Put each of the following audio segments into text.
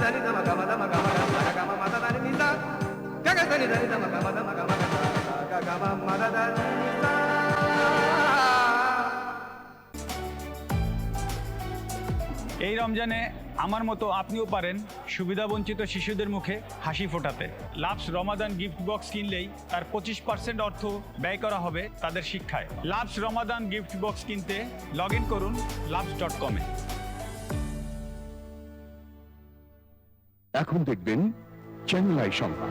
এই রমজানে আমার মতো আপনিও পারেন সুবিধাবঞ্চিত শিশুদের মুখে হাসি ফোটাতে। লাভস রমাদান গিফট বক্স কিনলেই তার 25% অর্থ ব্যয় করা হবে তাদের শিক্ষায়। লাভস রমাদান গিফট বক্স কিনতে লগ ইন করুন labs.com এ। এখন দেখবেন চ্যানেল আই সংবাদ।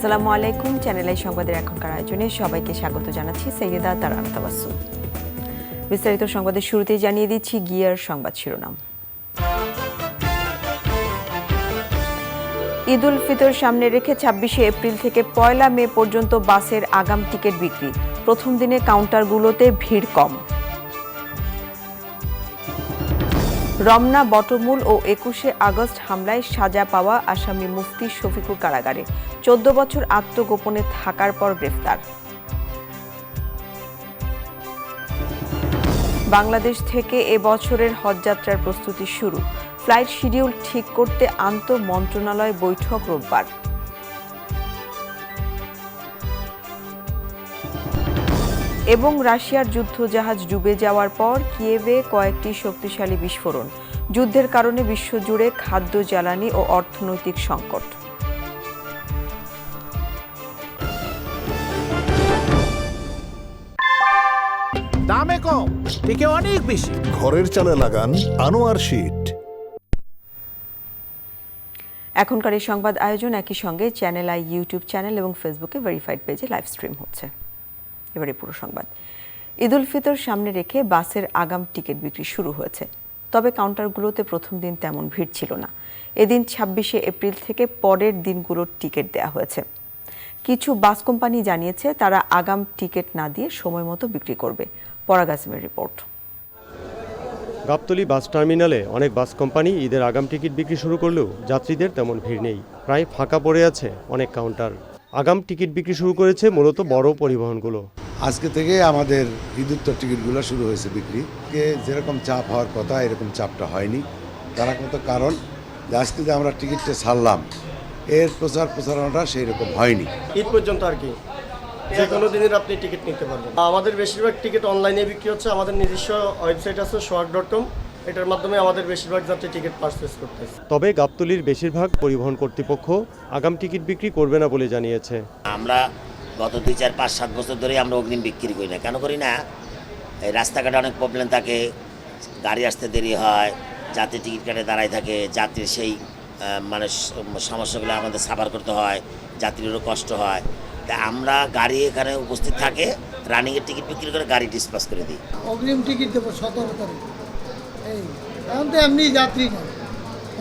আসসালামু আলাইকুম। চ্যানেল আই সংবাদের এখনকার আয়োজনে সবাইকে স্বাগত জানাচ্ছি। সৈয়দা তারানা তাবাসসুম। বিস্তারিত সংবাদের শুরুতেই জানিয়ে দিচ্ছি গিয়ার সংবাদ শিরোনাম। ঈদ উল ফিতর সামনে রেখে 26শে এপ্রিল থেকে 1 মে পর্যন্ত বাসের আগাম টিকিট বিক্রি। প্রথম দিনে কাউন্টারগুলোতে ভিড় কম। রমনা, বটমূল ও 21শে আগস্ট হামলায় সাজা পাওয়া আসামি মুফতি শফিকুর কারাগারে। 14 বছর আত্মগোপনে থাকার পর গ্রেফতার। বাংলাদেশ থেকে এবছরের হজযাত্রার প্রস্তুতি শুরু। ফ্লাইট শিডিউল ঠিক করতে আন্তঃমন্ত্রণালয় বৈঠক রোববার। এবং রাশিয়ার যুদ্ধজাহাজ ডুবে যাওয়ার পর কিয়েভে কয়েকটি শক্তিশালী বিস্ফোরণ। যুদ্ধের কারণে বিশ্বজুড়ে খাদ্য, জ্বালানি ও অর্থনৈতিক সংকট। দামে কম, টিকে অনেক বেশি। ঘরের চালে লাগান আনোয়ার শীট। এখনকার এই সংবাদ আয়োজন একই সঙ্গে চ্যানেল আই ইউটিউব চ্যানেল এবং ফেসবুকে ভেরিফাইড পেজে লাইভ স্ট্রিম হচ্ছে। এবারে পুরো সংবাদ। ঈদ উল ফিতর সামনে রেখে বাসের আগাম টিকিট বিক্রি শুরু হয়েছে। তবে কাউন্টারগুলোতে প্রথম দিন তেমন ভিড় ছিল না। এদিন 26শে এপ্রিল থেকে পরের দিনগুলোর টিকিট দেওয়া হয়েছে। কিছু বাস কোম্পানি জানিয়েছে তারা আগাম টিকিট না দিয়ে সময় মতো বিক্রি করবে। পরাগ আসিমের রিপোর্ট। গাবতলী বাস টার্মিনালে অনেক বাস কোম্পানি ঈদের আগাম টিকিট বিক্রি শুরু করলেও যাত্রীদের তেমন ভিড় নেই। প্রায় ফাঁকা পড়ে আছে অনেক কাউন্টার। আগাম টিকিট বিক্রি শুরু করেছে মূলত বড় পরিবহনগুলো। আজকে থেকে আমাদের ঈদুত্তর টিকিটগুলো শুরু হয়েছে বিক্রি। যেরকম চাপ হওয়ার কথা এরকম চাপটা হয়নি। তার মতো কারণ আজকে যে আমরা টিকিটটা ছাড়লাম এর প্রচারণাটা সেই রকম হয়নি। ঈদ পর্যন্ত আর কি যে কোনো দিনের আপনি টিকিট নিতে পারবেন। আমাদের বেশিরভাগ টিকিট অনলাইনে বিক্রি হচ্ছে। আমাদের নিজস্ব ওয়েবসাইট আছে soak.com, এটার মাধ্যমে আমাদের বেশিরভাগ যাত্রী টিকিট পারচেজ করতেছে। তবে গাবতলীর বেশিরভাগ পরিবহন কর্তৃপক্ষ আগাম টিকিট বিক্রি করবে না বলে জানিয়েছে। আমরা গত 2, 4, 5, 7 বছর ধরে আমরা অগ্রিম বিক্রি করি না। কেন করি না? এই রাস্তাঘাটে অনেক প্রবলেম থাকে, গাড়ি আসতে দেরি হয়, যাত্রী টিকিট কাটে দাঁড়ায় থাকে, যাত্রীর সেই মানে সমস্যাগুলো আমাদের সাফার করতে হয়, যাত্রীরও কষ্ট হয়। তা আমরা গাড়ি এখানে উপস্থিত থাকে, রানিংয়ের টিকিট বিক্রি করে গাড়ি ডিসপাস করে দিই। অগ্রিম টিকিট দেবো 17 তারিখ। এই এখন তো এমনি যাত্রী না,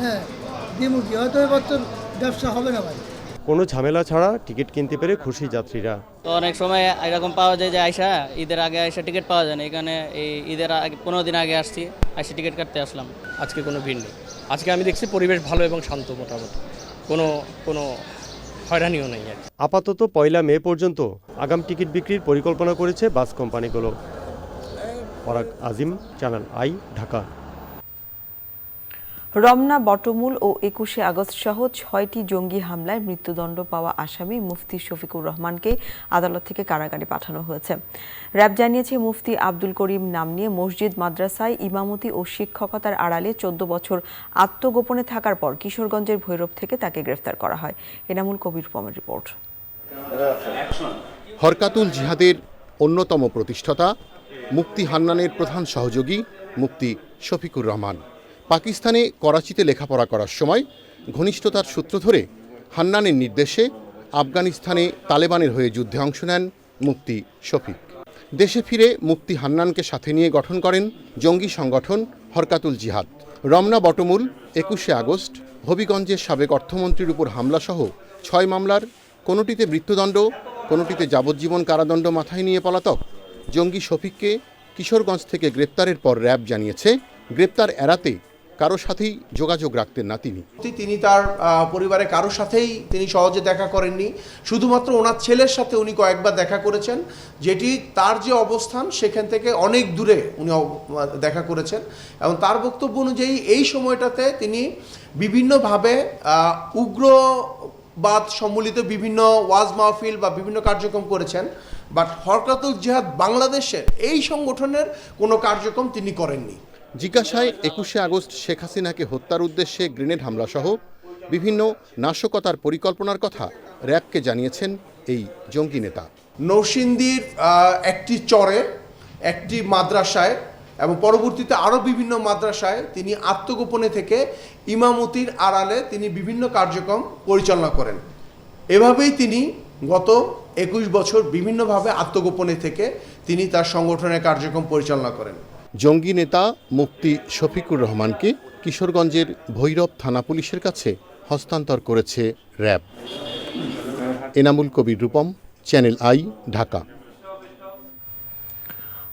হ্যাঁ দিমুখী হয়তো এবার তো ব্যবসা হবে না ভাই। কোনো ঝামেলা ছাড়া টিকিট কিনতে পেরে খুশি যাত্রীরা। তো অনেক সময় এরকম পাওয়া যায় যে আইসা ঈদের আগে আইসা টিকিট পাওয়া যায় না। এখানে এই ঈদের আগে 15 দিন আগে আসছি, আইসা টিকিট কাটতে আসলাম। আজকে কোনো ভিড় নেই। আজকে আমি দেখছি পরিবেশ ভালো এবং শান্ত, মোটামুটি কোনো হয়রানিও নেই। আপাতত 1 মে পর্যন্ত আগাম টিকিট বিক্রির পরিকল্পনা করেছে বাস কোম্পানিগুলো। Parag Azim, Channel I, Dhaka. রমনা, বটমূল ও 21শে আগস্ট সহ 6টি জঙ্গি হামলায় মৃত্যুদণ্ড পাওয়া আসামি মুফতি শফিকুর রহমানকে আদালত থেকে কারাগারে পাঠানো হয়েছে। র্যাব জানিয়েছে মুফতি আব্দুল করিম নাম নিয়ে মসজিদ, মাদ্রাসায় ইমামতি ও শিক্ষকতার আড়ালে 14 বছর আত্মগোপনে থাকার পর কিশোরগঞ্জের ভৈরব থেকে তাকে গ্রেফতার করা হয়। এনামুল কবির পমের রিপোর্ট। হরকাতুল জিহাদের অন্যতম প্রতিষ্ঠাতা মুফতি হান্নানের প্রধান সহযোগী মুফতি শফিকুর রহমান পাকিস্তানে করাচিতে লেখাপড়া করার সময় ঘনিষ্ঠতার সূত্র ধরে হান্নানের নির্দেশে আফগানিস্তানে তালেবানের হয়ে যুদ্ধে অংশ নেন মুফতি শফিক। দেশে ফিরে মুফতি হান্নানকে সাথে নিয়ে গঠন করেন জঙ্গি সংগঠন হরকাতুল জিহাদ। রমনা বটমূল, 21শে আগস্ট, হবিগঞ্জের সাবেক অর্থমন্ত্রীর উপর হামলাসহ 6 মামলার কোনোটিতে মৃত্যুদণ্ড, কোনোটিতে যাবজ্জীবন কারাদণ্ড মাথায় নিয়ে পলাতক জঙ্গি শফিককে কিশোরগঞ্জ থেকে গ্রেপ্তারের পর র্যাব জানিয়েছে গ্রেপ্তার এড়াতে কারো সাথেই যোগাযোগ রাখতেন না তিনি। তিনি তার পরিবারে কারোর সাথেই তিনি সহজে দেখা করেননি, শুধুমাত্র ওনার ছেলের সাথে উনি কয়েকবার দেখা করেছেন, যেটি তার যে অবস্থান সেখান থেকে অনেক দূরে উনি দেখা করেছেন। এবং তার বক্তব্য অনুযায়ী এই সময়টাতে তিনি বিভিন্নভাবে উগ্রবাদ সম্বলিত বিভিন্ন ওয়াজ মাহফিল বা বিভিন্ন কার্যক্রম করেছেন, বাট হরকাতুল জিহাদ বাংলাদেশের এই সংগঠনের কোনো কার্যক্রম তিনি করেননি। জিজ্ঞাসায় 21শে আগস্ট শেখ হাসিনাকে হত্যার উদ্দেশ্যে গ্রেনেড হামলাসহ বিভিন্ন নাশকতার পরিকল্পনার কথা র্যাবকে জানিয়েছেন এই জঙ্গি নেতা। নরসিংদীর একটি চরে, একটি মাদ্রাসায় এবং পরবর্তীতে আরও বিভিন্ন মাদ্রাসায় তিনি আত্মগোপনে থেকে ইমামতির আড়ালে তিনি বিভিন্ন কার্যক্রম পরিচালনা করেন। এভাবেই তিনি গত 21 বছর বিভিন্নভাবে আত্মগোপনে থেকে তিনি তার সংগঠনের কার্যক্রম পরিচালনা করেন। জঙ্গি নেতা মুফতি শফিকুর রহমানকে কিশোরগঞ্জের ভৈরব থানা পুলিশের কাছে হস্তান্তর করেছে RAB. Enamul Kabir Rupam, channel I, Dhaka.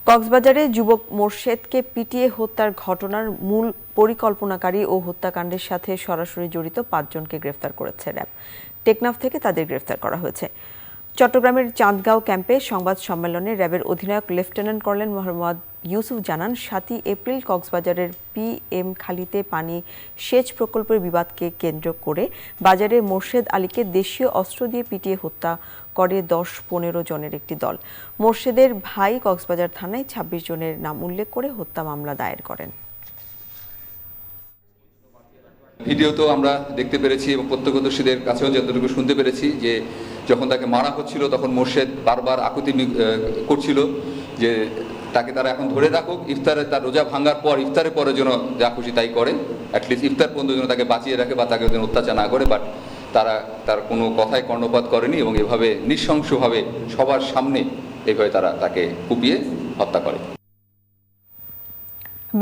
কক্সবাজারে যুবক মোর্শেদকে পিটিয়ে হত্যার ঘটনার মূল পরিকল্পনাকারী ও হত্যাকাণ্ডের সাথে সরাসরি জড়িত 5 জনকে গ্রেফতার করেছে র্যাব। টেকনাফ থেকে তাদের গ্রেফতার করা হয়েছে। চট্টগ্রামের চাঁদগাঁও ক্যাম্পে সংবাদ সম্মেলনে র্যাবের অধিনায়ক লেফটেন্যান্ট কর্নেল মোহাম্মদ ইউসুফ জানান, 7 এপ্রিল কক্সবাজারের PM খালিতে পানি সেচ প্রকল্পের বিবাদকে কেন্দ্র করে বাজারে মোর্শেদ আলীকে দেশীয় অস্ত্র দিয়ে পিটিয়ে হত্যা করে 10-15 জনের একটি দল। মোর্শেদের ভাই কক্সবাজার থানায় 26 জনের নাম উল্লেখ করে হত্যা মামলা দায়ের করেন। ভিডিও তো আমরা দেখতে পেরেছি এবং প্রত্যক্ষদর্শীদের কাছেও যতটুকু শুনতে পেরেছি যে যখন তাকে মারা হচ্ছিল তখন মোর্শেদ বারবার আকুতি করছিল যে তাকে তারা এখন ধরে রাখুক, ইফতারে তার রোজা ভাঙার পর ইফতারের পরে যেন যা খুশি তাই করে, অ্যাটলিস্ট ইফতার পর্যন্ত যেন তাকে বাঁচিয়ে রাখে বা তাকে যেন অত্যাচার না করে। বাট তারা তার কোনো কথায় কর্ণপাত করেনি এবং এভাবে নৃশংসভাবে সবার সামনে এইভাবে তারা তাকে কুপিয়ে হত্যা করে।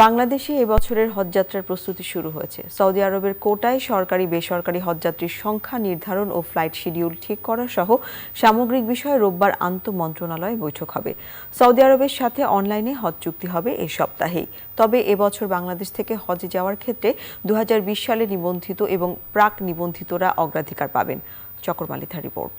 বাংলাদেশে এবছরের হজযাত্রার প্রস্তুতি শুরু হয়েছে। সৌদি আরবের কোটায় সরকারি বেসরকারি হজযাত্রীর সংখ্যা নির্ধারণ ও ফ্লাইট শিডিউল ঠিক করা সহ সামগ্রিক বিষয়ে রোববার আন্তঃমন্ত্রণালয় বৈঠক হবে। সৌদি আরবের সাথে অনলাইনে হজ চুক্তি হবে এই সপ্তাহেই। তবে এবছর বাংলাদেশ থেকে হজে যাওয়ার ক্ষেত্রে 2020 সালে নিবন্ধিত এবং প্রাক নিবন্ধিতরা অগ্রাধিকার পাবেন। চকরমালিথার রিপোর্ট।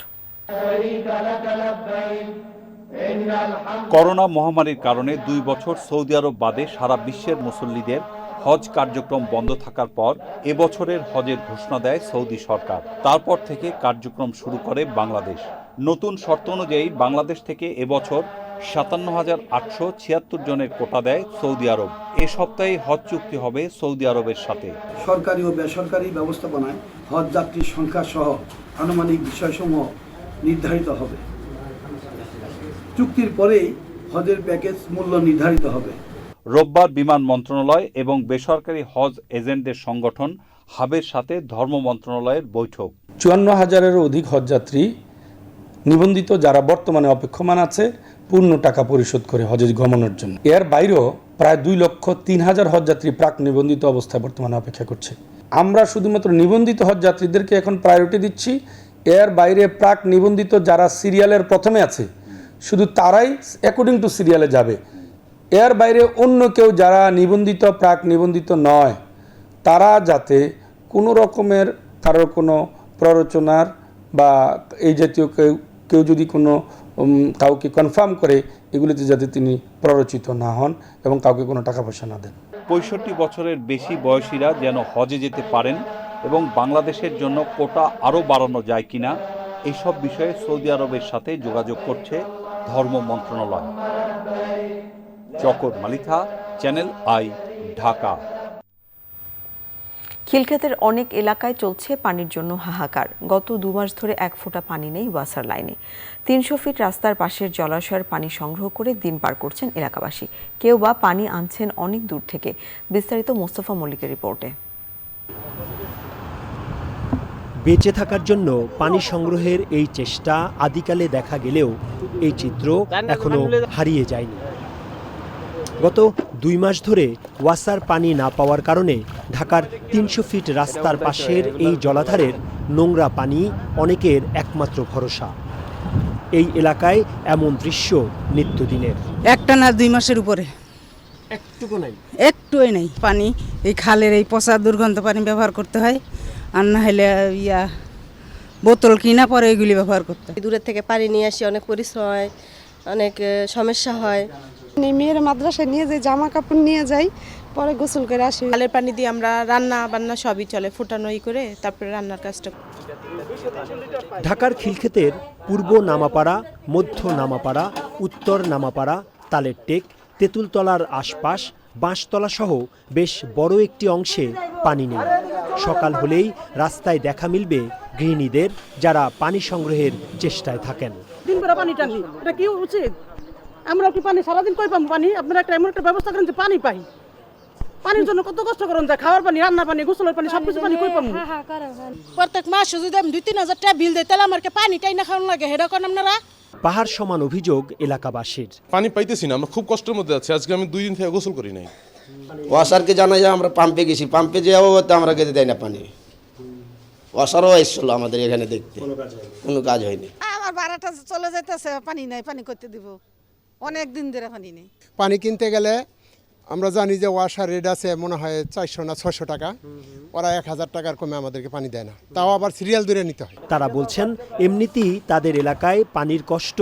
করোনা মহামারীর কারণে 2 বছর সৌদি আরব বাদে সারা বিশ্বের মুসল্লিদের হজ কার্যক্রম বন্ধ থাকার পর এবছরের হজের ঘোষণা দেয় সৌদি সরকার। তারপর থেকে কার্যক্রম শুরু করে বাংলাদেশ। নতুন শর্ত অনুযায়ী বাংলাদেশ থেকে এবছর 57,876 জনের কোটা দেয় সৌদি আরব। এ সপ্তাহে হজ চুক্তি হবে সৌদি আরবের সাথে। সরকারি ও বেসরকারি ব্যবস্থাপনায় হজ যাত্রীর সংখ্যা সহ আনুমানিক বিষয়সমূহ নির্ধারিত হবে। চুক্তির পরেই হজের প্যাকেজ মূল্য নির্ধারিত হবে। রোববার বিমান মন্ত্রণালয় এবং বেসরকারি হজ এজেন্টদের সংগঠন হাবের সাথে ধর্ম মন্ত্রণালয়ের বৈঠক। 54,000-এরও অধিক হজযাত্রী নিবন্ধিত যারা বর্তমানে অপেক্ষমান আছে পূর্ণ টাকা পরিশোধ করে হজে গমনের জন্য। এর বাইরেও প্রায় 2,03,000 হজযাত্রী প্রাক নিবন্ধিত অবস্থায় বর্তমানে অপেক্ষা করছে। আমরা শুধুমাত্র নিবন্ধিত হজযাত্রীদেরকে এখন প্রায়োরিটি দিচ্ছি। এর বাইরে প্রাক নিবন্ধিত যারা সিরিয়ালের প্রথমে আছে শুধু তারাই অ্যাকর্ডিং টু সিরিয়ালে যাবে। এর বাইরে অন্য কেউ যারা নিবন্ধিত প্রাক নিবন্ধিত নয় তারা যাতে কোনো রকমের কারোর কোনো প্ররোচনার বা এই জাতীয় কেউ যদি কোনো কাউকে কনফার্ম করে এগুলিতে যাতে তিনি প্ররোচিত না হন এবং কাউকে কোনো টাকা পয়সা না দেন। 65 বছরের বেশি বয়সীরা যেন হজে যেতে পারেন এবং বাংলাদেশের জন্য কোটা আরও বাড়ানো যায় কিনা এইসব বিষয়ে সৌদি আরবের সাথে যোগাযোগ করছে ধর্ম মন্ত্রণালয়। চকর মালিথা, চ্যানেল আই, ঢাকা। খিলক্ষেতের অনেক এলাকায় চলছে পানির জন্য হাহাকার। গত 2 মাস ধরে 1 ফোঁটা পানি নেই ওয়াসার লাইনে। 300 ফিট রাস্তার পাশের জলাশয়ের পানি সংগ্রহ করে দিন পার করছেন এলাকাবাসী। কেউ বা পানি আনছেন অনেক দূর থেকে। বিস্তারিত মোস্তফা মল্লিকের রিপোর্টে। বেঁচে থাকার জন্য পানি সংগ্রহের এই চেষ্টা আদিকালে দেখা গেলেও এই চিত্র এখনো হারিয়ে যায়নি। গত 2 মাস ধরে ওয়াসার পানি না পাওয়ার কারণে ঢাকার 300 ফিট রাস্তার পাশের এই জলাধারের নোংরা পানি অনেকের একমাত্র ভরসা। এই এলাকায় এমন দৃশ্য নিত্যদিনের। একটা না 2 মাসের উপরে একটুকু নাই, একটুই নেই পানি। এই খালের এই পচা দুর্গন্ধ পানি ব্যবহার করতে হয়, আর না হলে বোতল কিনা পরে এগুলি ব্যবহার করতে হয়। দূরের থেকে পানি নিয়ে আসি, অনেক পরিশ্রম হয়, অনেক সমস্যা হয়। মেয়ের মাদ্রাসায় নিয়ে যাই, জামা কাপড় নিয়ে যাই, পরে গোসল করে আসি। খালের পানি দিয়ে আমরা রান্না বান্না সবই চলে, ফুটানো করে তারপরে রান্নার কাজটা। ঢাকার খিলক্ষেতের পূর্ব নামাপাড়া, মধ্য নামাপাড়া, উত্তর নামাপাড়া, তালের টেক, তেঁতুলতলার আশপাশ, বাঁশতলা সহ বেশ বড় একটি অংশে পানি নেই। সকাল হলেই রাস্তায় দেখা মিলবে গৃহিণীদের, যারা পানি সংগ্রহের চেষ্টায় থাকেন। দিন করে পানি টানি, এটা কি উচিত? আমরা কি পানি সারাদিন কই পাবো পানি? আপনারা এমন একটা ব্যবস্থা করেন যে পানি পাই। পানির জন্য কত কষ্ট করেন যায়, খাওয়ার পানি, রান্না পানি, গোসলের পানি, সবকিছু পানি কই পাবো? প্রত্যেক মাসে যদি আমি 2-3 হাজার টাকা বিল দেই, তাহলে আমার পানিটাই না খাওয়ানো লাগে, হেডা করেন আপনারা? পাহাড় সমান অভিযোগ এলাকাবাসীর। পানি পাইতেছি না, আমরা খুব কষ্টের মধ্যে আছি। আজকে আমি 2 দিন থেকে গোসল করি নাই। ওয়াসারকে জানাই যে আমরা পাম্পে গেছি, পাম্পে যাবো আমরা খেতে দেয় না পানি। ওয়াসারও এসেছিল আমাদের এখানে দেখতে, কোনো কাজ হয়নি। আমার ভাড়াটা চলে যাইতেছে, পানি নাই, পানি করতে দিব, অনেক দিন ধরে পানি নেই। পানি কিনতে গেলে আমরা জানি যে ওয়াসার রেট আছে মনে হয় 400 না 600 টাকা, ওরা 1000 টাকার কমে আমাদেরকে পানি দেয় না, তাও আবার সিরিয়াল ধরে নিতে হয়। তারা বলছেন এমনিতেই তাদের এলাকায় পানির কষ্ট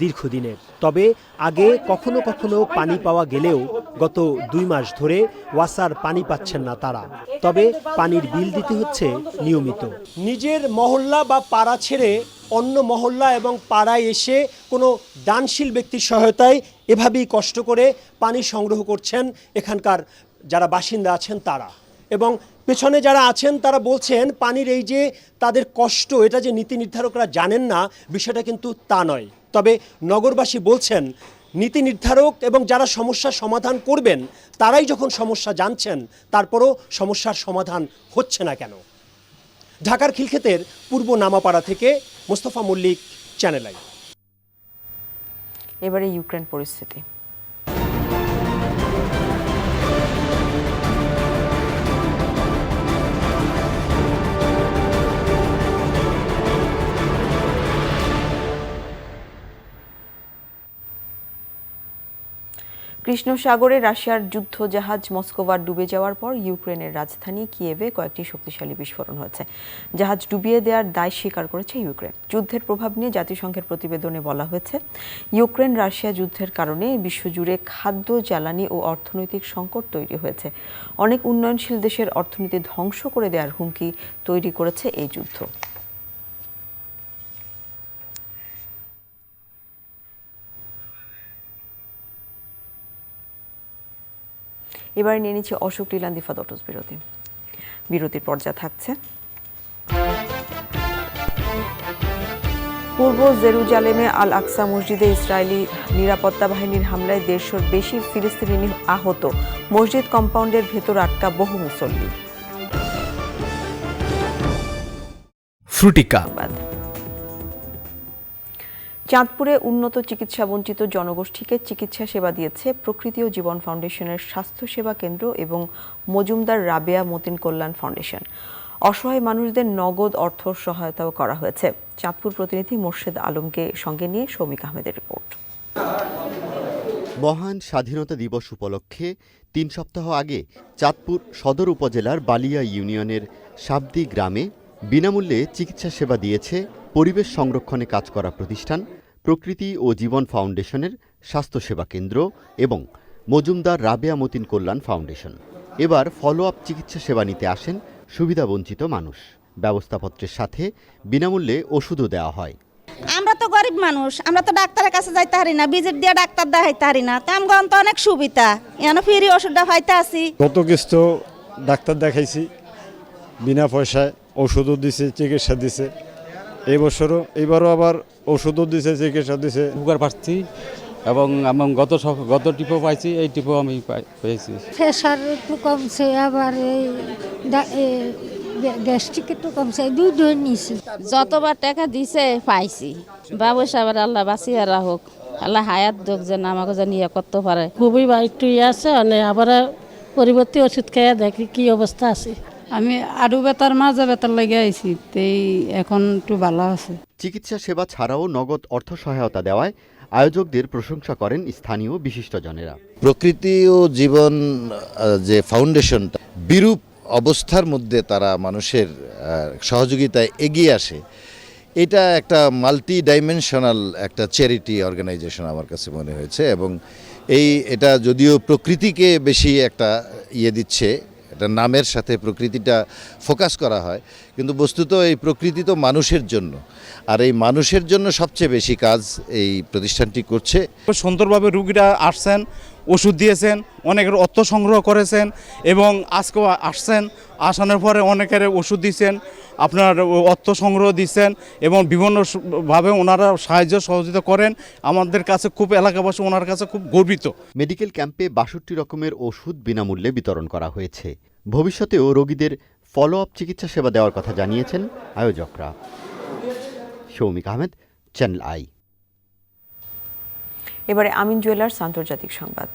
দীর্ঘদিনের। তবে আগে কখনো কখনো পানি পাওয়া গেলেও গত 2 মাস ধরে ওয়াসার পানি পাচ্ছেন না তারা। তবে পানির বিল দিতে হচ্ছে নিয়মিত। নিজের মহল্লা বা পাড়া ছেড়ে অন্য মহল্লা এবং পাড়ায় এসে কোনো দানশীল ব্যক্তির সহায়তায় এভাবেই কষ্ট করে পানি সংগ্রহ করছেন এখানকার যারা বাসিন্দা আছেন তারা। এবং পেছনে যারা আছেন তারা বলছেন পানির এই যে তাদের কষ্ট, এটা যে নীতি নির্ধারকরা জানেন না, বিষয়টা কিন্তু তা নয়। তবে নগরবাসী বলছেন নীতি নির্ধারক এবং যারা সমস্যার সমাধান করবেন তারাই যখন সমস্যা জানছেন, তারপরও সমস্যার সমাধান হচ্ছে না কেন। ঢাকার খিলক্ষেতের পূর্ব নামাপাড়া থেকে মোস্তফা মল্লিক, চ্যানেল আই। এবারে ইউক্রেন পরিস্থিতি। কৃষ্ণ সাগরে রাশিয়ার যুদ্ধ জাহাজ মস্কোভার ডুবে যাওয়ার পর ইউক্রেনের রাজধানী কিয়েভে কয়েকটি শক্তিশালী বিস্ফোরণ হয়েছে। জাহাজ ডুবিয়ে দেওয়ার দায় স্বীকার করেছে ইউক্রেন। যুদ্ধের প্রভাব নিয়ে জাতিসংঘের প্রতিবেদনে বলা হয়েছে, ইউক্রেন রাশিয়া যুদ্ধের কারণে বিশ্বজুড়ে খাদ্য, জ্বালানি ও অর্থনৈতিক সংকট তৈরি হয়েছে। অনেক উন্নয়নশীল দেশের অর্থনীতি ধ্বংস করে দেওয়ার হুমকি তৈরি করেছে এই যুদ্ধ। এবারে নিয়ে নিচ্ছে অশোক লীলান দিফা দটস বিরতি। বিরতির পর্যায়ে থাকছে পূর্ব জেরুজালেমে আল আকসা মসজিদে ইসরায়েলি নিরাপত্তা বাহিনীর হামলায় 150-র বেশি ফিলিস্তিনি আহত। মসজিদ কম্পাউন্ডের ভেতর আটকা বহু মুসল্লি। ফ্রুটিকা। চাঁদপুরে উন্নত চিকিৎসা বঞ্চিত জনগোষ্ঠীকে চিকিৎসা সেবা দিয়েছে প্রকৃতি ও জীবন ফাউন্ডেশনের স্বাস্থ্যসেবা কেন্দ্র এবং মজুমদার রাবেয়া মতিন কল্যাণ ফাউন্ডেশন। অসহায় মানুষদের নগদ অর্থ সহায়তাও করা হয়েছে। চাঁদপুর প্রতিনিধি মোর্শেদ আলমকে সঙ্গে নিয়ে শৌমিক আহমেদের রিপোর্ট। মহান স্বাধীনতা দিবস উপলক্ষে 3 সপ্তাহ আগে চাঁদপুর সদর উপজেলার বালিয়া ইউনিয়নের সাবদি গ্রামে বিনামূল্যে চিকিৎসা সেবা দিয়েছে পরিবেশ সংরক্ষণে কাজ করা প্রতিষ্ঠান প্রকৃতি ও জীবন ফাউন্ডেশনের স্বাস্থ্যসেবা কেন্দ্র এবং মজুমদার রাবেয়া মতিন কল্যাণ ফাউন্ডেশন। এবার ফলো আপ চিকিৎসা সেবা নিতে আসেন সুবিধাবঞ্চিত মানুষ। ব্যবস্থাপত্রের সাথে বিনামূল্যে ওষুধও দেওয়া হয়। আমরা তো গরিব মানুষ, আমরা তো ডাক্তারের কাছে যাইতে পারি না, ভিজিট দিয়ে ডাক্তার দেখাইতে পারি না। তামগণ তো অনেক সুবিধা, এখানে ফ্রি ওষুধটা পাইতে আসি। গত কিস্তো ডাক্তার দেখাইছি, বিনা পয়সায় ওষুধও দিছে, চিকিৎসা দিছে। এইবারও আবার ওষুধও দিছে, চিকিৎসা দিছে। উপকার পাচ্ছি এবং আমি গত টিপও পাইছি, এই টিপও আমি পেয়েছি। প্রেশার একটু কমছে, আবার এই গ্যাস্ট্রিক একটু কমছে, দুই ডোজ নিয়েছি। যতবার টাকা দিছে পাইছি, বাবু সাহেব আল্লাহ বাঁচিয়ে রাখুক, আল্লাহ হায়াত দোক যেন আমাকে যেন ইয়ে করতে পারে। খুবই একটু ইয়ে আছে, মানে আবার পরিবর্তী ওষুধ খেয়ে দেখি কি অবস্থা আছে। আমি আরো বেতার মাঝে বেতার লেগে আইছি, তেই এখন একটু ভালো আছে। চিকিৎসা সেবা ছাড়াও নগদ অর্থ সহায়তা দেওয়ায় আয়োজকদের প্রশংসা করেন স্থানীয় বিশিষ্টজনেরা। প্রকৃতি ও জীবন যে ফাউন্ডেশনটা বিরূপ অবস্থার মধ্যে তারা মানুষের সহযোগিতায় এগিয়ে আসে, এটা একটা মাল্টি ডাইমেনশনাল একটা চ্যারিটি অর্গানাইজেশন আমার কাছে মনে হয়েছে। এবং এটা যদিও প্রকৃতিকে বেশি একটা দিচ্ছে, এটা নামের সাথে প্রকৃতিটা ফোকাস করা হয়, কিন্তু বস্তুত এই প্রকৃতি তো মানুষের জন্য, আর এই মানুষের জন্য সবচেয়ে বেশি কাজ এই প্রতিষ্ঠানটি করছে। সুন্দরভাবে রুগীরা আসছেন, ওষুধ দিয়েছেন, অনেকের অর্থ সংগ্রহ করেছেন এবং আজকেও আসছেন, আসানোর পরে অনেকের ওষুধ দিচ্ছেন, আপনার অর্থ সংগ্রহ দিচ্ছেন এবং বিভিন্নভাবে ওনারা সাহায্য সহযোগিতা করেন। আমাদের কাছে খুব, এলাকাবাসী ওনার কাছে খুব গর্বিত। মেডিকেল ক্যাম্পে ৬২ রকমের ওষুধ বিনামূল্যে বিতরণ করা হয়েছে। ভবিষ্যতেও রোগীদের ফলো আপ চিকিৎসা সেবা দেওয়ার কথা জানিয়েছেন আয়োজকরা। Soumik Ahmed, Channel I. এবারে আমিন জুয়েলার্স আন্তর্জাতিক সংবাদ।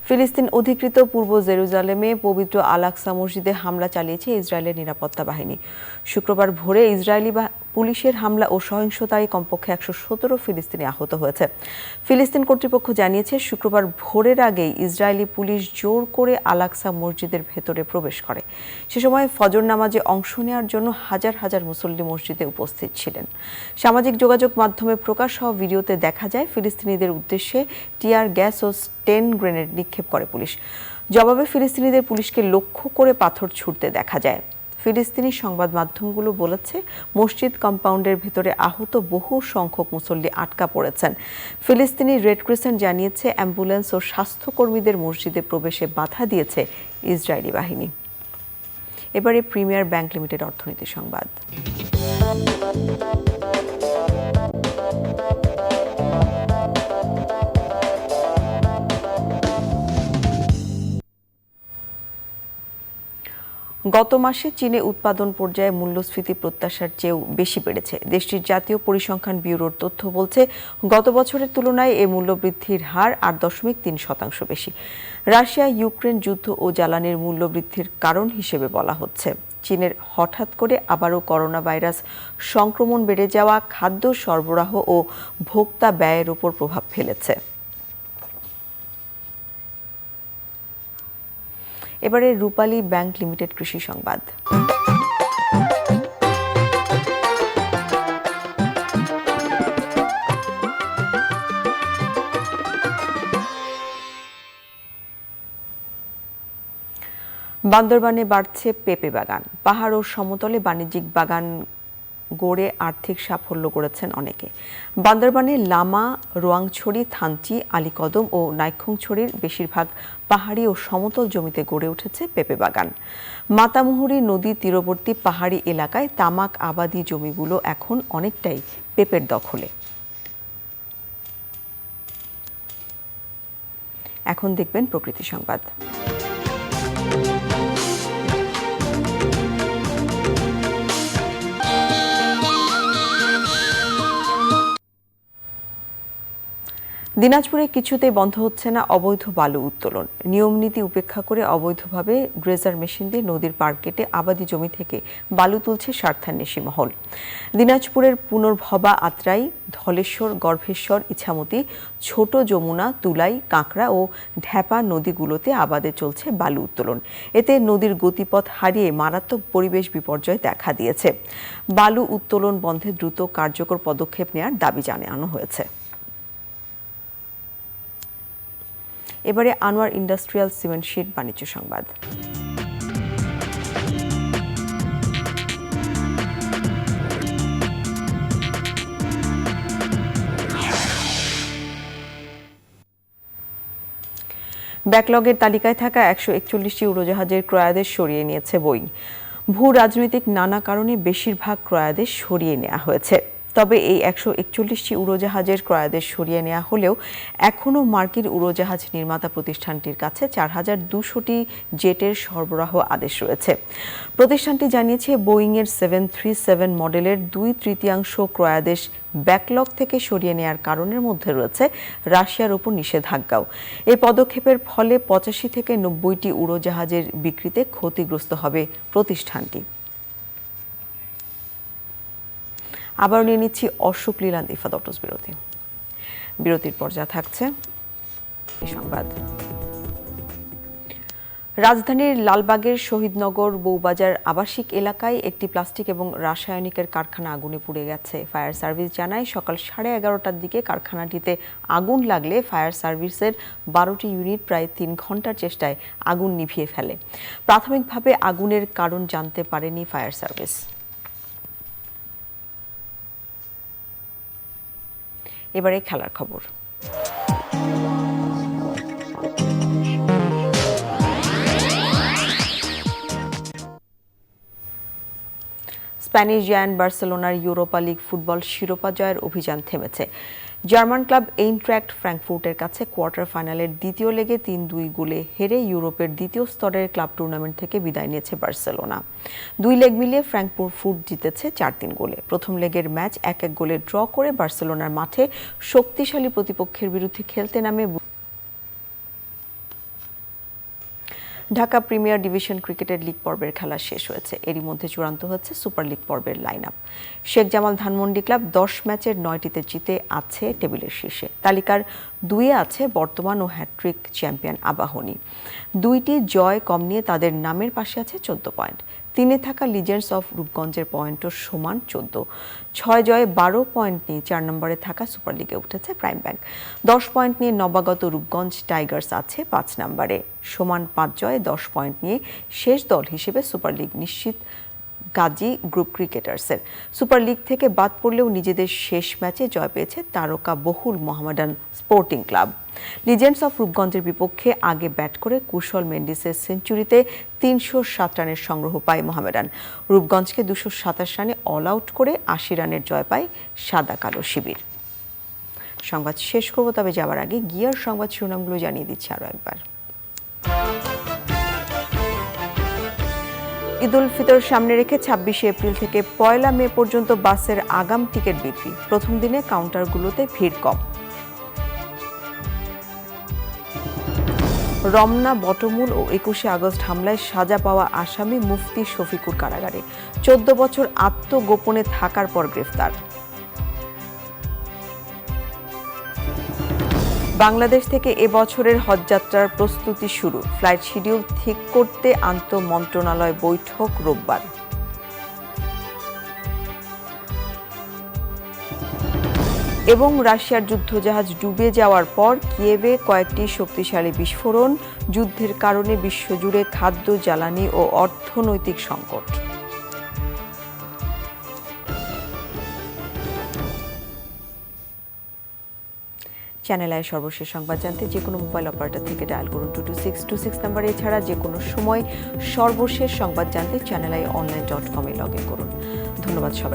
ফিলিস্তিন অধিকৃত পূর্ব জেরুজালেমে পবিত্র আল আকসা মসজিদে হামলা চালিয়েছে ইসরায়েলের নিরাপত্তা বাহিনী। শুক্রবার ভোরে ইসরায়েলি পুলিশের হামলা ও সহিংসতায় কমপক্ষে ১১৭ ফিলিস্তিনি আহত হয়েছে। ফিলিস্তিন কর্তৃপক্ষ জানিয়েছে, শুক্রবার ভোরের আগেই ইসরায়েলি পুলিশ জোর করে আল আকসা মসজিদের ভেতরে প্রবেশ করে। সে সময় ফজর নামাজে অংশ নেওয়ার জন্য হাজার হাজার মুসল্লি মসজিদে উপস্থিত ছিলেন। সামাজিক যোগাযোগ মাধ্যমে প্রকাশ হওয়া ভিডিওতে দেখা যায় ফিলিস্তিনিদের উদ্দেশ্যে টিয়ার গ্যাস ও স্টেন গ্রেনেড নিক্ষেপ করে পুলিশ। জবাবে ফিলিস্তিনিদের পুলিশকে লক্ষ্য করে পাথর ছুড়তে দেখা যায়। ফিলিস্তিনি সংবাদ মাধ্যমগুলো বলেছে, মসজিদ কম্পাউন্ডের ভেতরে আহত বহু সংখ্যক মুসল্লি আটকা পড়েছেন। ফিলিস্তিনি রেড ক্রিসেন্ট জানিয়েছে, অ্যাম্বুলেন্স ও স্বাস্থ্যকর্মীদের মসজিদে প্রবেশে বাধা দিয়েছে ইসরায়েলি বাহিনী। এবারে প্রিমিয়ার ব্যাংক লিমিটেড অর্থনীতি সংবাদ। গত মাসে চীনে উৎপাদন পর্যায়ে মূল্যস্ফীতি প্রত্যাশার চেয়েও বেশি বেড়েছে। দেশটির জাতীয় পরিসংখ্যান ব্যুরোর তথ্য বলছে, গত বছরের তুলনায় এই মূল্যবৃদ্ধির হার ৮.৩% বেশি। রাশিয়া ইউক্রেন যুদ্ধ ও জ্বালানির মূল্যবৃদ্ধির কারণ হিসেবে বলা হচ্ছে। চীনের হঠাৎ করে আবারও করোনা ভাইরাস সংক্রমণ বেড়ে যাওয়া খাদ্য সরবরাহ ও ভোক্তা ব্যয়ের উপর প্রভাব ফেলেছে। এবারে রূপালী ব্যাংক লিমিটেড কৃষি সংবাদ। বান্দরবানে বাড়ছে পেঁপে বাগান। পাহাড় ও সমতলে বাণিজ্যিক বাগান গড়ে আর্থিক সাফল্য করেছেন অনেকে। বান্দরবানে লামা, রোয়াংছড়ি, থানচি, আলীকদম ও নাইখংছড়ির বেশিরভাগ পাহাড়ি ও সমতল জমিতে গড়ে উঠেছে পেঁপে বাগান। মাতামুহুরী নদী তীরবর্তী পাহাড়ি এলাকায় তামাক আবাদি জমিগুলো এখন অনেকটাই পেঁপের দখলে। এখন দেখবেন প্রকৃতি সংবাদ। দিনাজপুরে কিছুতেই বন্ধ হচ্ছে না অবৈধ বালু উত্তোলন। নিয়মনীতি উপেক্ষা করে অবৈধভাবে ড্রেজার মেশিন দিয়ে নদীর পাড় কেটে আবাদি জমি থেকে বালু তুলছে স্বার্থান্বেষী মহল। দিনাজপুরের পুনর্ভবা, আত্রাই, ধলেশ্বর, গর্ভেশ্বর, ইছামতি, ছোট যমুনা, তুলাই, কাঁকড়া ও ঢ্যাপা নদীগুলোতে আবাদে চলছে বালু উত্তোলন। এতে নদীর গতিপথ হারিয়ে মারাত্মক পরিবেশ বিপর্যয় দেখা দিয়েছে। বালু উত্তোলন বন্ধে দ্রুত কার্যকর পদক্ষেপ নেওয়ার দাবি জানানো হয়েছে। এবারে আনোয়ার ইন্ডাস্ট্রিয়াল সিমেন্ট শিট বাণিজ্য সংবাদ। ব্যাকলগের তালিকায় থাকা ১৪১টি উড়োজাহাজের ক্রয়াদেশ সরিয়ে নিয়েছে বোয়িং। ভূ রাজনৈতিক নানা কারণে বেশিরভাগ ক্রয়াদেশ সরিয়ে নেওয়া হয়েছে। তবে এই 141টি উড়োজাহাজের ক্রয়াদেশ সরিয়ে নেওয়া হলেও এখনও মার্কিন উড়োজাহাজ নির্মাতা প্রতিষ্ঠানটির কাছে 4200টি জেটের সরবরাহ আদেশ রয়েছে। প্রতিষ্ঠানটি জানিয়েছে বোয়িংয়ের 737 মডেলের 2/3 ক্রয়াদেশ ব্যাকলগ থেকে সরিয়ে নেওয়ার কারণের মধ্যে রয়েছে রাশিয়ার উপর নিষেধাজ্ঞাও। এই পদক্ষেপের ফলে 85 থেকে 90টি উড়োজাহাজের বিক্রিতে ক্ষতিগ্রস্ত হবে প্রতিষ্ঠানটি। আবার নিয়ে নিচ্ছি অশোক লীলান্দ ইফাত অটোস বিরতির পর যা থাকছে এই সংবাদ। রাজধানীর লালবাগের শহীদনগর বউবাজার আবাসিক এলাকায় একটি প্লাস্টিক এবং রাসায়নিকের কারখানা আগুনে পুড়ে গেছে। ফায়ার সার্ভিস জানায় সকাল 11:30টার দিকে কারখানাটিতে আগুন লাগলে ফায়ার সার্ভিসের 12টি ইউনিট প্রায় 3 ঘন্টার চেষ্টায় আগুন নিভিয়ে ফেলে। প্রাথমিকভাবে আগুনের কারণ জানতে পারেনি ফায়ার সার্ভিস। এবারে খেলার খবর। স্প্যানিশ জায়ান্ট বার্সেলোনার ইউরোপা লিগ ফুটবল শিরোপা জয়ের অভিযান থেমেছে। জার্মান ক্লাব এইনট্রাক্ট ফ্র্যাঙ্কফুর্টের কাছে কোয়ার্টার ফাইনালের দ্বিতীয় লেগে 3-2 গোলে হেরে ইউরোপের দ্বিতীয় স্তরের ক্লাব টুর্নামেন্ট থেকে বিদায় নিয়েছে বার্সেলোনা। 2 লেগ মিলিয়ে ফ্র্যাঙ্কফুর্ট জিতেছে 4-3 গোলে। প্রথম লেগের ম্যাচ 1-1 গোলে ড্র করে বার্সেলোনার মাঠে শক্তিশালী প্রতিপক্ষের বিরুদ্ধে খেলতে নামে ঢাকা প্রিমিয়ার ডিভিশন ক্রিকেটের লিগ পর্বের খেলা শেষ হয়েছে। এরই মধ্যে চূড়ান্ত হচ্ছে সুপার লিগ পর্বের line up. Sheikh Jamal Dhanmondi club 10 ম্যাচের 9টিতে জিতে আছে টেবিলের শীর্ষে। তালিকার 2-এ আছে বর্তমান ও হ্যাট্রিক চ্যাম্পিয়ন আবাহনী। 2টি জয় কম নিয়ে তাদের নামের পাশে আছে 14 পয়েন্ট। 3-এ থাকা লিজেন্ডস অফ রূপগঞ্জের পয়েন্টও সমান 14। 6 জয়ে 12 পয়েন্ট নিয়ে 4 নম্বরে থাকা সুপার লিগে উঠেছে প্রাইম ব্যাংক। 10 পয়েন্ট নিয়ে নবাগত রূপগঞ্জ টাইগার্স আছে 5 নম্বরে। সমান 5 জয়ে 10 পয়েন্ট নিয়ে শেষ দল হিসেবে সুপার লিগ নিশ্চিত গাজী গ্রুপ ক্রিকেটার্সের। সুপার লিগ থেকে বাদ পড়লেও নিজেদের শেষ ম্যাচে জয় পেয়েছে তারকা বহুল Mohammedan sporting club. Legends of রূপগঞ্জের বিপক্ষে আগে ব্যাট করে কুশল মেন্ডিসের সেঞ্চুরিতে 307 রানের সংগ্রহ পায় মোহামেডান। রূপগঞ্জকে 227 রানে অল আউট করে 80 রানের জয় পায় সাদা কালো শিবির। সংবাদ শেষ করব, তবে যাওয়ার আগে গিয়ার সংবাদ শিরোনামগুলো জানিয়ে দিচ্ছি আরও একবার। ঈদ উল ফিতর সামনে রেখে 26শে এপ্রিল থেকে 1 মে পর্যন্ত বাসের আগাম টিকিট বিক্রি। প্রথম দিনে কাউন্টারগুলোতে ভিড় কম। রমনা, বটমূল ও 21শে আগস্ট হামলায় সাজা পাওয়া আসামি মুফতি শফিকুর কারাগারে। 14 বছর আত্মগোপনে থাকার পর গ্রেফতার। বাংলাদেশ থেকে এবছরের হজযাত্রার প্রস্তুতি শুরু। ফ্লাইট শিডিউল ঠিক করতে আন্তঃমন্ত্রণালয় বৈঠক রোববার। এবং রাশিয়ার যুদ্ধজাহাজ ডুবে যাওয়ার পর কিয়েভে কয়েকটি শক্তিশালী বিস্ফোরণ। যুদ্ধের কারণে বিশ্বজুড়ে খাদ্য, জ্বালানি ও অর্থনৈতিক সংকট। চ্যানেল আই সর্বশেষ সংবাদ জানতে যে কোনো মোবাইল অপারেটর থেকে ডায়াল করুন 22626 নাম্বারে। এছাড়া যে কোনো সময় সর্বশেষ সংবাদ জানতে চ্যানেল আই online.com-এ লগ ইন করুন। ধন্যবাদ সবাই।